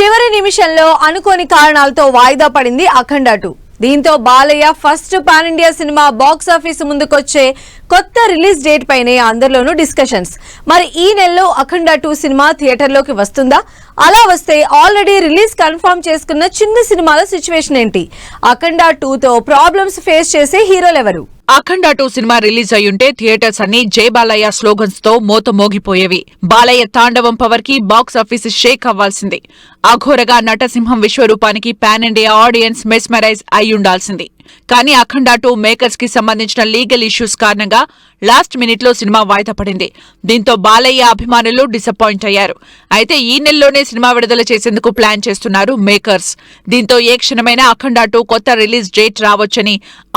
చివరి నిమిషంలో అనుకోని కారణాలతో వాయిదా పడింది అఖండ 2. దీంతో Balayya first pan India cinema box office ముందుకొచ్చే కొత్త రిలీజ్ డేట్ పైనే అందరిలోనూ డిస్కషన్స్. మరి ఈ నెలలో అఖండ 2 సినిమా థియేటర్లోకి వస్తుందా? అలా వస్తే ఆల్రెడీ రిలీజ్ కన్ఫర్మ్ చేసుకున్న చిన్న సినిమాల సిచ్యువేషన్ ఏంటి? అఖండ 2తో ప్రాబ్లమ్స్ ఫేస్ చేసే హీరోలు ఎవరు? అఖండ 2 సినిమా రిలీజ్ అయ్యుంటే థియేటర్స్ అన్ని జై బాలయ్య స్లోగన్స్ తో మోత మోగిపోయేవి. బాలయ్య తాండవం పవర్ కి బాక్స్ ఆఫీస్ షేక్ అవ్వాల్సింది. అఘోరగా నటసింహం విశ్వరూపానికి పాన్ ఇండియా ఆడియన్స్ మెస్మరైజ్ అయ్యుండాల్సింది. కానీ అఖండ 2 మేకర్స్ కి సంబంధించిన లీగల్ ఇష్యూస్ కారణంగా లాస్ట్ మినిట్ లో సినిమా వాయిదా పడింది. దీంతో బాలయ్య అభిమానులు డిసప్పాయింట్ అయ్యారు. అయితే ఈ నెలలోనే సినిమా విడుదల చేసేందుకు ప్లాన్ చేస్తున్నారు మేకర్స్. దీంతో ఏ క్షణమైనా అఖండ 2 కొత్త రిలీజ్ డేట్ రావచ్చని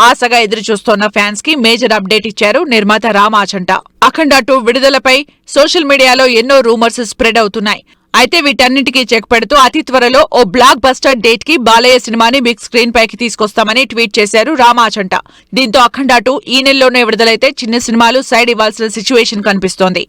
ఆశగా ఎదురుచూస్తోన్న ఫ్యాన్స్ కి మేజర్ అప్డేట్ ఇచ్చారు నిర్మాత రామాచంట. అఖండ 2 విడుదలపై సోషల్ మీడియాలో ఎన్నో రూమర్స్ స్ప్రెడ్ అవుతున్నాయి. అయితే వీటన్నింటికీ చెక్ పెడుతూ అతి త్వరలో ఓ బ్లాక్ బస్టర్ డేట్ కి బాలయ్య సినిమాని బిగ్ స్క్రీన్ పైకి తీసుకొస్తామని ట్వీట్ చేశారు రామాచంట. దీంతో అఖండ 2 ఈ నెలలోనే విడుదలైతే చిన్న సినిమాలు సైడ్ ఇవ్వాల్సిన సిచ్యువేషన్ కనిపిస్తోంది.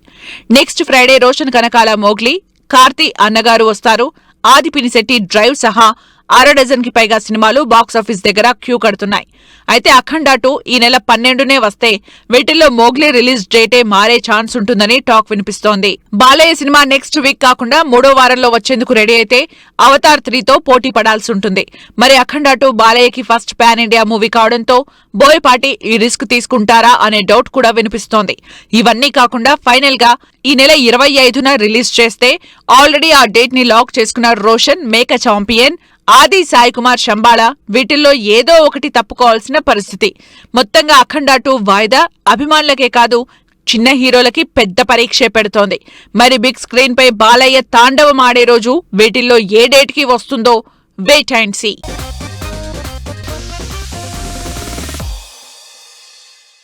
Next Friday Roshan Kanakala Mowgli, Karthi అన్నగారు వస్తారు. ఆది పినిశెట్టి డ్రైవ్ సహా 6 డజన్కి పైగా సినిమాలు బాక్సాఫీస్ దగ్గర క్యూ కడుతున్నాయి. అయితే అఖండ 2 ఈ నెల 12నే వస్తే వీటిల్లో మోగ్లీ రిలీజ్ డేటే మారే ఛాన్స్ ఉంటుందని టాక్ వినిపిస్తోంది. బాలయ్య సినిమా నెక్స్ట్ వీక్ కాకుండా 3వ వారంలో వచ్చేందుకు రెడీ అయితే అవతార్ 3తో పోటీ పడాల్సి ఉంటుంది. మరి అఖండ 2 బాలయ్యకి ఫస్ట్ పాన్ ఇండియా మూవీ కావడంతో బోయపాటి ఈ రిస్క్ తీసుకుంటారా అనే డౌట్ కూడా వినిపిస్తోంది. ఇవన్నీ కాకుండా ఫైనల్ గా ఈ నెల 25న రిలీజ్ చేస్తే ఆల్రెడీ ఆ డేట్ ని లాక్ చేసుకున్నారు రోషన్, మేక చాంపియన్, ఆది, సాయి కుమార్, శంబాళ. వీటిల్లో ఏదో ఒకటి తప్పుకోవాల్సిన పరిస్థితి. మొత్తంగా అఖండ 2 వాయిదా అభిమానులకే కాదు చిన్న హీరోలకి పెద్ద పరీక్షే పెడుతోంది. మరి బిగ్ స్క్రీన్ పై బాలయ్య తాండవం ఆడే రోజు వీటిల్లో ఏ డేట్ కి వస్తుందో వెయిట్ అండ్ సీ.